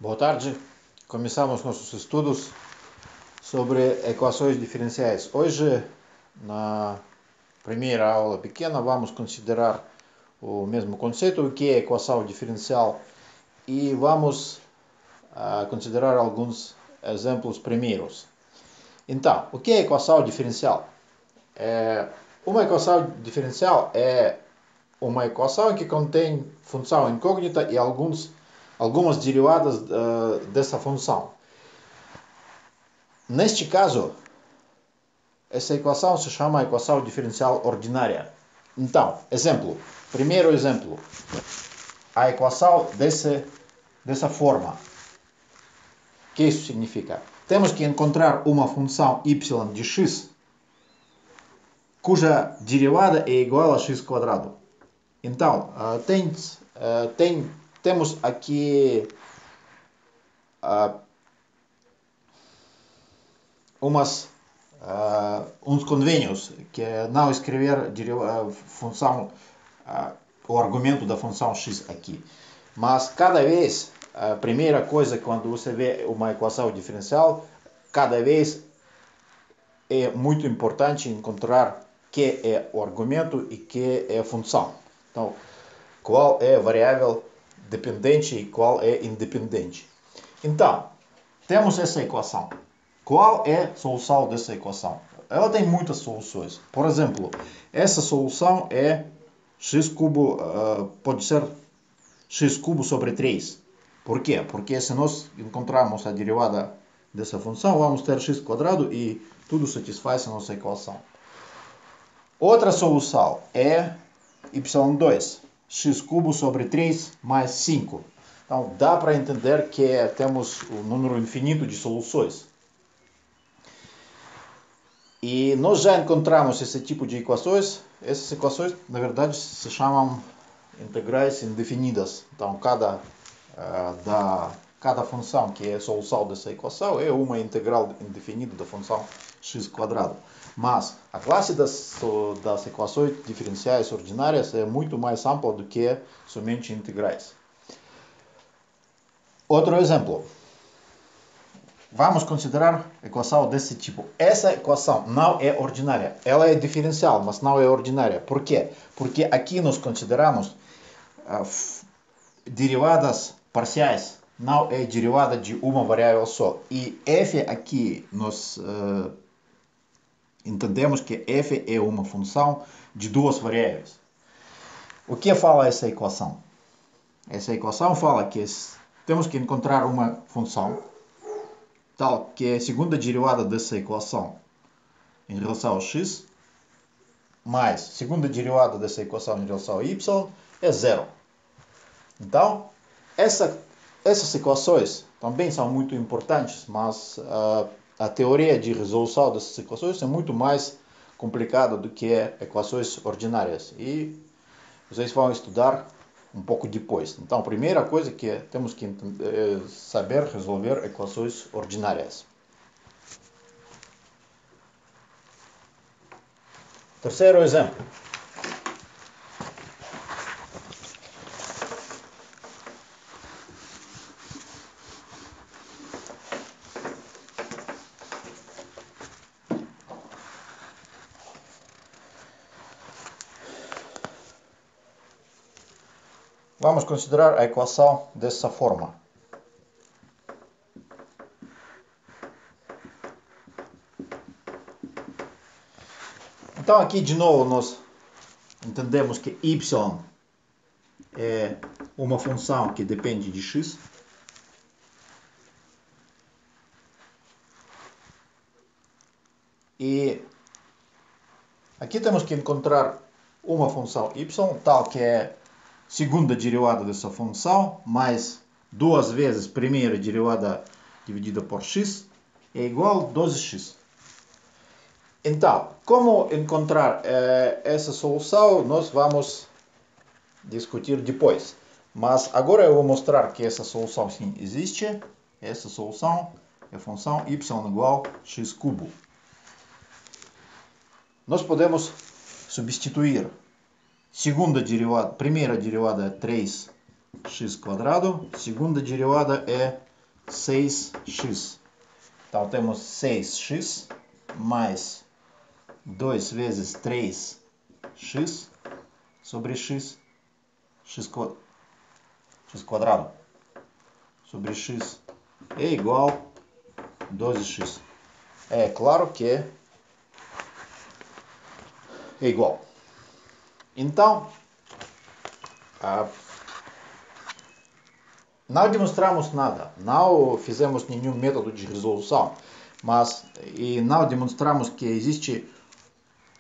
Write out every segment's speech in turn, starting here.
Boa tarde, começamos nossos estudos sobre equações diferenciais. Hoje, na primeira aula pequena, vamos considerar o mesmo conceito, o que é equação diferencial, e vamos considerar alguns exemplos primeiros. Então, o que é equação diferencial? Uma equação diferencial é uma equação que contém função incógnita e algumas derivadas dessa função. Neste caso, essa equação se chama equação diferencial ordinária. Então, primeiro exemplo, a equação dessa forma. O que isso significa? Temos que encontrar uma função y de x, cuja derivada é igual a x quadrado. Então, temos aqui uns convênios, que é não escrever função, o argumento da função x aqui. Mas cada vez, a primeira coisa quando você vê uma equação diferencial, cada vez é muito importante encontrar que é o argumento e que é a função. Então, qual é a variável dependente e qual é independente. Então, temos essa equação. Qual é a solução dessa equação? Ela tem muitas soluções. Por exemplo, essa solução é x cubo, pode ser x cubo sobre 3. Por quê? Porque se nós encontrarmos a derivada dessa função, vamos ter x quadrado e tudo satisfaz a nossa equação. Outra solução é y2, x cubo sobre 3 mais 5. Então, dá para entender que temos um número infinito de soluções. E nós já encontramos esse tipo de equações. Essas equações, na verdade, se chamam integrais indefinidas. Então, cada função que é a solução dessa equação é uma integral indefinida da função x quadrado. Mas a classe das equações diferenciais ordinárias é muito mais ampla do que somente integrais. Outro exemplo. Vamos considerar equação desse tipo. Essa equação não é ordinária. Ela é diferencial, mas não é ordinária. Por quê? Porque aqui nós consideramos derivadas parciais. Não é derivada de uma variável só. E f aqui nós entendemos que f é uma função de duas variáveis. O que fala essa equação? Essa equação fala que temos que encontrar uma função tal que a segunda derivada dessa equação em relação a x mais segunda derivada dessa equação em relação a y é zero. Então, essas equações também são muito importantes, mas a teoria de resolução dessas equações é muito mais complicada do que equações ordinárias. E vocês vão estudar um pouco depois. Então, a primeira coisa que temos que saber resolver equações ordinárias. Terceiro exemplo. Vamos considerar a equação dessa forma. Então aqui de novo nós entendemos que y é uma função que depende de x. E aqui temos que encontrar uma função y tal que é segunda derivada dessa função mais duas vezes primeira derivada dividida por x é igual a 12x. Então, como encontrar essa solução, nós vamos discutir depois. Mas agora eu vou mostrar que essa solução sim existe. Essa solução é a função y igual a x cubo. Nós podemos substituir primeira derivada é 3x², segunda derivada é 6x. Então temos 6x mais 2 vezes 3x sobre x quadrado sobre x é igual a 12x. É claro que é igual. Então, não demonstramos nada, não fizemos nenhum método de resolução, mas não demonstramos que existe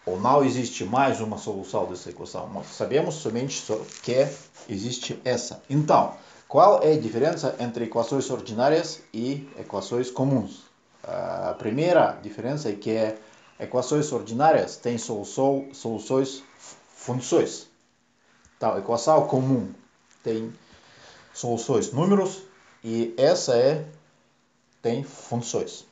ou não existe mais uma solução dessa equação. Nós sabemos somente que existe essa. Então, qual é a diferença entre equações ordinárias e equações comuns? A primeira diferença é que equações ordinárias têm funções. Então, a equação comum tem soluções números e essa tem funções.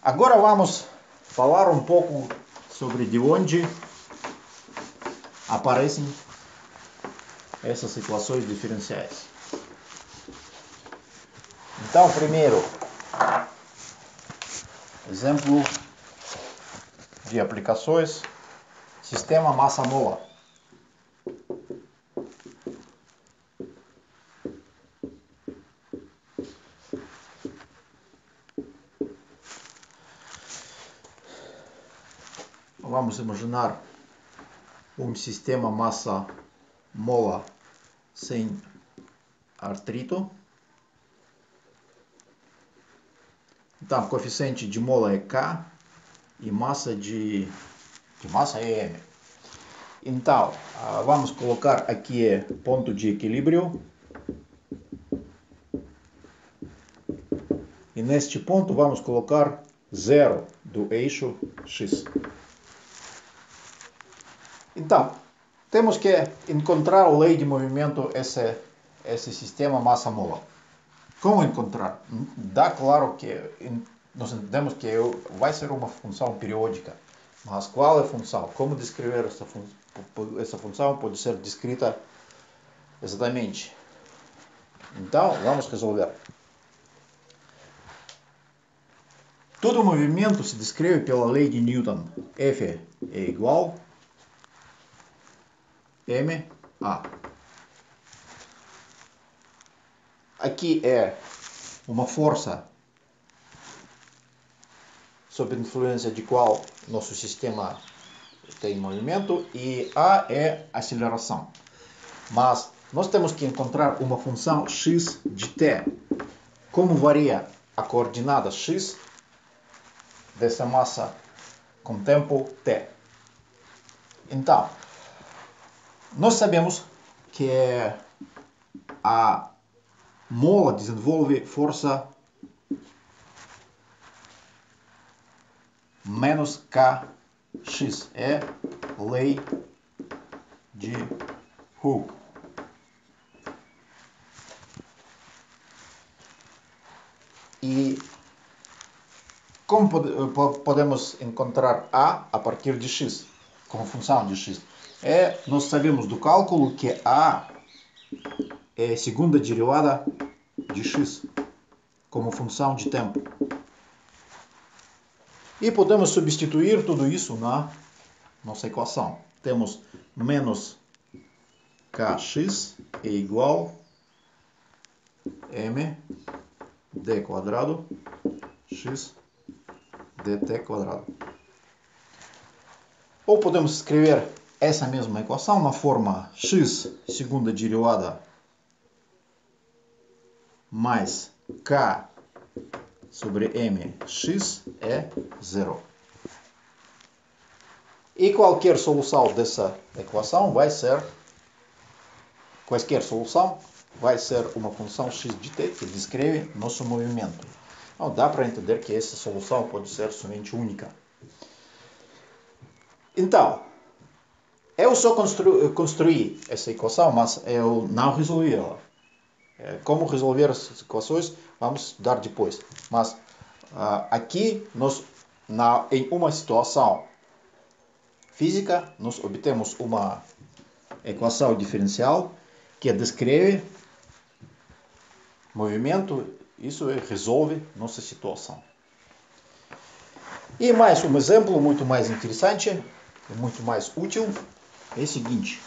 Agora vamos falar um pouco sobre de onde aparecem essas equações diferenciais. Então, primeiro, exemplo de aplicações, sistema massa-mola. Vamos imaginar um sistema massa-mola sem atrito. Então, o coeficiente de mola é K e massa de massa é M. Então, vamos colocar aqui ponto de equilíbrio. E neste ponto vamos colocar zero do eixo X. Então, temos que encontrar a lei de movimento esse sistema massa-mola. Como encontrar? Dá claro que nós entendemos que vai ser uma função periódica. Mas qual é a função? Como descrever essa função pode ser descrita exatamente. Então, vamos resolver. Todo movimento se descreve pela lei de Newton. F é igual a ma. Aqui é uma força sob influência de qual nosso sistema tem movimento e A é aceleração. Mas nós temos que encontrar uma função x de t. Como varia a coordenada x dessa massa com tempo t. Então, nós sabemos que a mola desenvolve força menos kx. É lei de Hooke. E como podemos encontrar a partir de x, como função de x? Nós sabemos do cálculo que a é a segunda derivada de x, como função de tempo. E podemos substituir tudo isso na nossa equação. Temos menos kx é igual a m d quadrado x dt quadrado. Ou podemos escrever essa mesma equação na forma x segunda derivada mais k sobre mx é zero. E qualquer solução dessa equação vai ser uma função x de t que descreve nosso movimento. Então dá para entender que essa solução pode ser somente única. Então, eu só construí essa equação, mas eu não resolvi ela. Como resolver essas equações, vamos dar depois. Mas aqui, em uma situação física, nós obtemos uma equação diferencial que descreve movimento, isso resolve nossa situação. E mais um exemplo muito mais interessante e muito mais útil é o seguinte.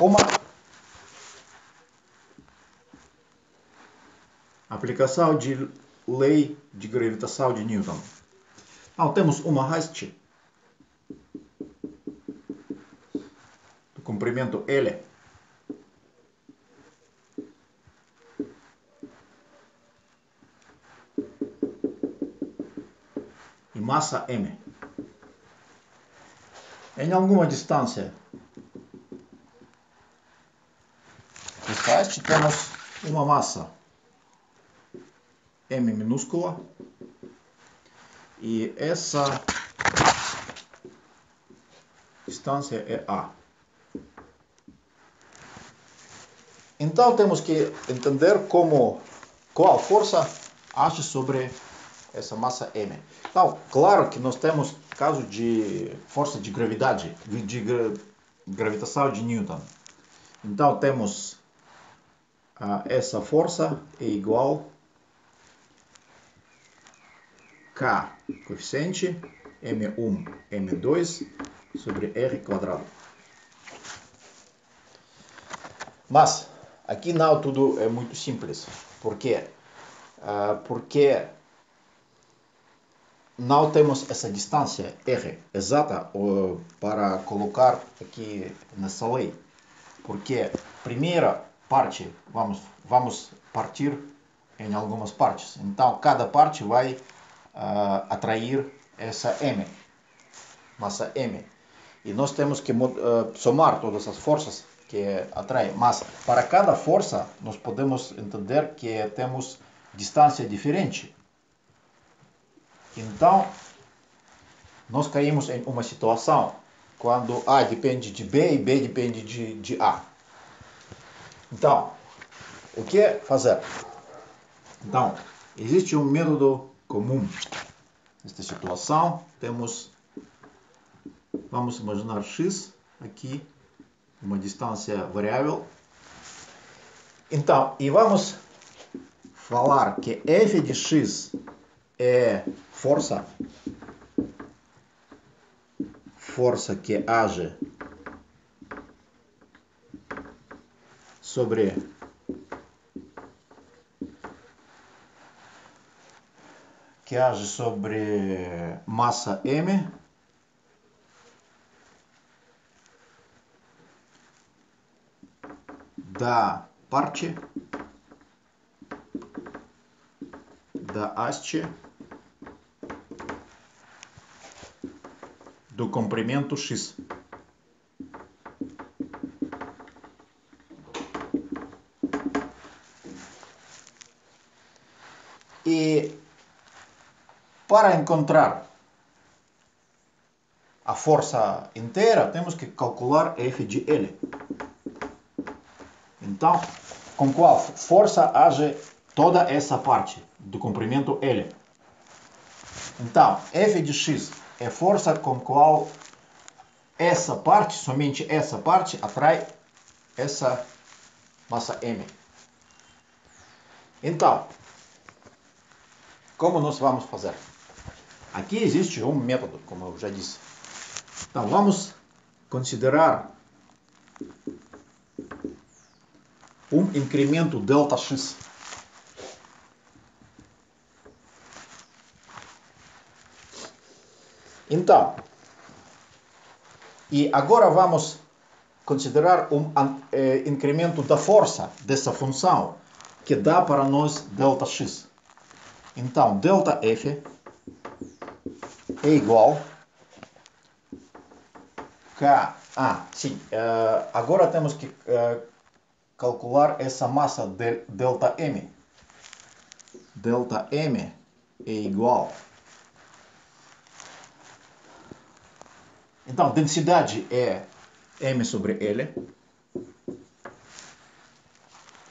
Uma aplicação de lei de gravitação de Newton. Então, temos uma haste do comprimento L e massa M. Em alguma distância desta haste temos uma massa M minúscula e essa distância é A. Então temos que entender qual força age sobre essa massa M. Então, claro que nós temos caso de força de gravidade, gravitação de Newton. Então temos essa força é igual K, coeficiente, M1, M2 sobre R quadrado. Mas aqui não tudo é muito simples. Por quê? Porque não temos essa distância R exata para colocar aqui nessa lei. Porque primeira parte vamos partir em algumas partes. Então cada parte vai atrair essa M, massa M. E nós temos que somar todas as forças que atraem. Mas para cada força nós podemos entender que temos distância diferente. Então nós caímos em uma situação quando A depende de B e B depende de A. Então, o que fazer? Então, existe um método comum nesta situação. Vamos imaginar x aqui, uma distância variável. Então, e vamos falar que f de x é força que age sobre massa M da parte da haste do comprimento x. E para encontrar a força inteira, temos que calcular F de L. Então, com qual força age toda essa parte do comprimento L? Então, F de x é força com qual essa parte, somente essa parte, atrai essa massa M. Então, como nós vamos fazer? Aqui existe um método, como eu já disse. Então, vamos considerar um incremento Δx. Então, e agora vamos considerar um incremento da força dessa função, que dá para nós Δx. Então, ΔF é igual K. Sim, agora temos que calcular essa massa de ΔM. ΔM é igual. Então, densidade é M sobre L.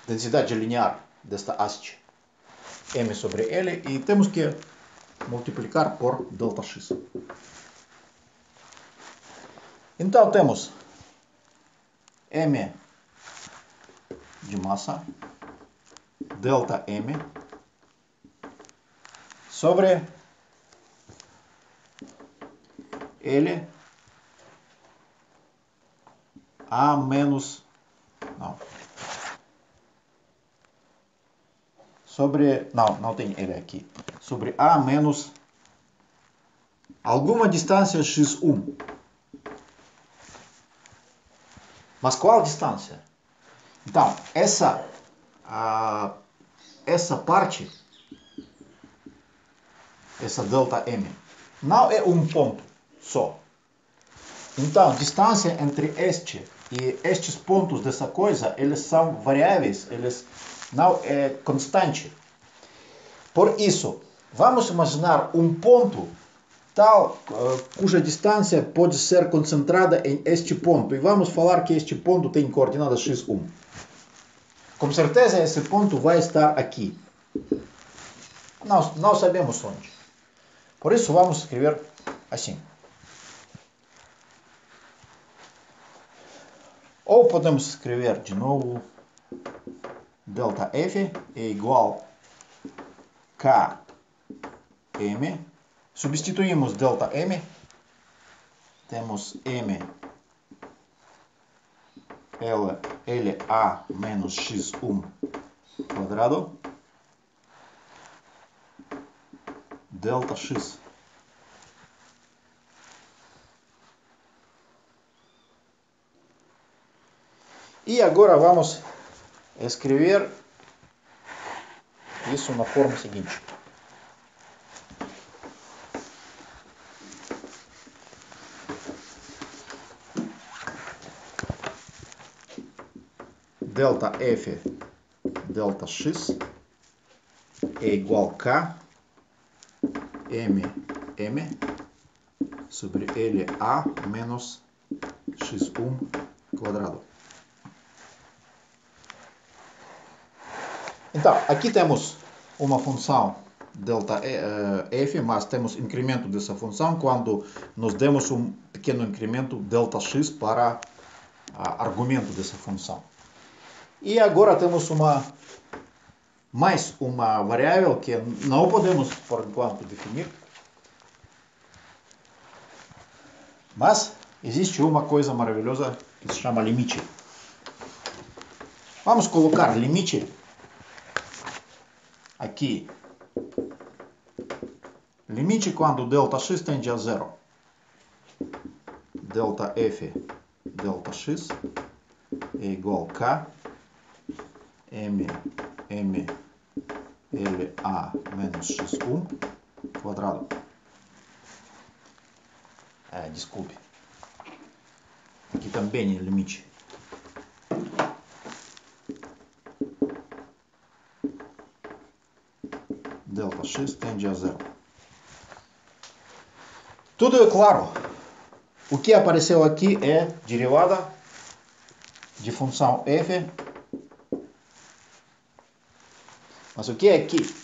Densidade linear desta haste m sobre L e temos que multiplicar por delta x. Então temos m de massa, delta m, sobre L a menos, não tem L aqui, sobre a menos alguma distância x1. Mas qual distância? Então, essa parte, essa delta m, não é um ponto só. Então, distância entre este e estes pontos dessa coisa, eles são variáveis, eles não é constante. Por isso, vamos imaginar um ponto tal cuja distância pode ser concentrada em este ponto. E vamos falar que este ponto tem coordenada x1. Com certeza esse ponto vai estar aqui. Não sabemos onde. Por isso vamos escrever assim. Ou podemos escrever de novo delta F é igual a Km. Substituímos delta M. Temos M LA menos x1 quadrado delta x. E agora vamos escrever isso na forma seguinte. Delta F delta x é igual a K M sobre LA menos x1 quadrado. Então, aqui temos uma função delta f, mas temos incremento dessa função quando nós demos um pequeno incremento delta x para argumento dessa função. E agora temos mais uma variável que não podemos, por enquanto, definir. Mas existe uma coisa maravilhosa que se chama limite. Vamos colocar limite aqui. Limite quando delta x tende a zero. Delta f delta x é igual a K M LA menos x1 quadrado. Desculpe. Aqui também é limite. Delta x tende a zero. Tudo é claro. O que apareceu aqui é derivada de função f. Mas o que é aqui?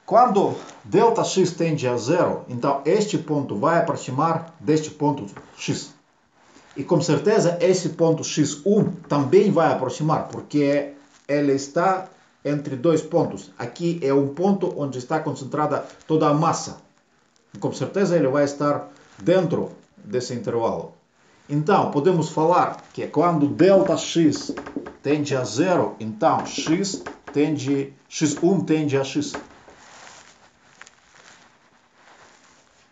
Quando delta x tende a zero, então este ponto vai aproximar deste ponto x. E com certeza esse ponto x1 também vai aproximar, porque ele está entre dois pontos. Aqui é um ponto onde está concentrada toda a massa. E com certeza ele vai estar dentro desse intervalo. Então, podemos falar que quando delta x tende a zero, então x1 tende a x.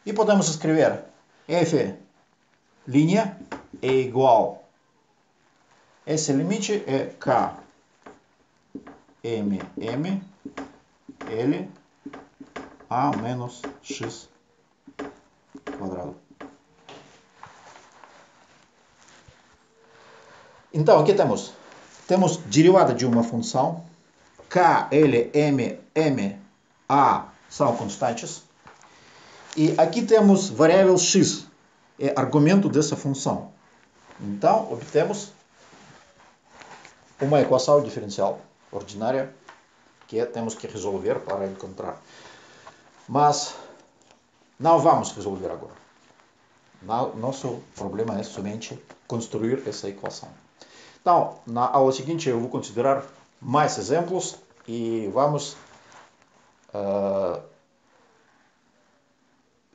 E podemos escrever f' é igual. Esse limite é K M L A menos x quadrado. Então, aqui temos derivada de uma função. K, L, M, A são constantes. E aqui temos variável x, é argumento dessa função. Então, obtemos uma equação diferencial ordinária, que temos que resolver para encontrar. Mas não vamos resolver agora. Nosso problema é somente construir essa equação. Então, na aula seguinte eu vou considerar mais exemplos e vamos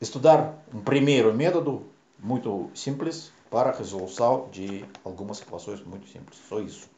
estudar um primeiro método muito simples para a resolução de algumas equações muito simples. Só isso.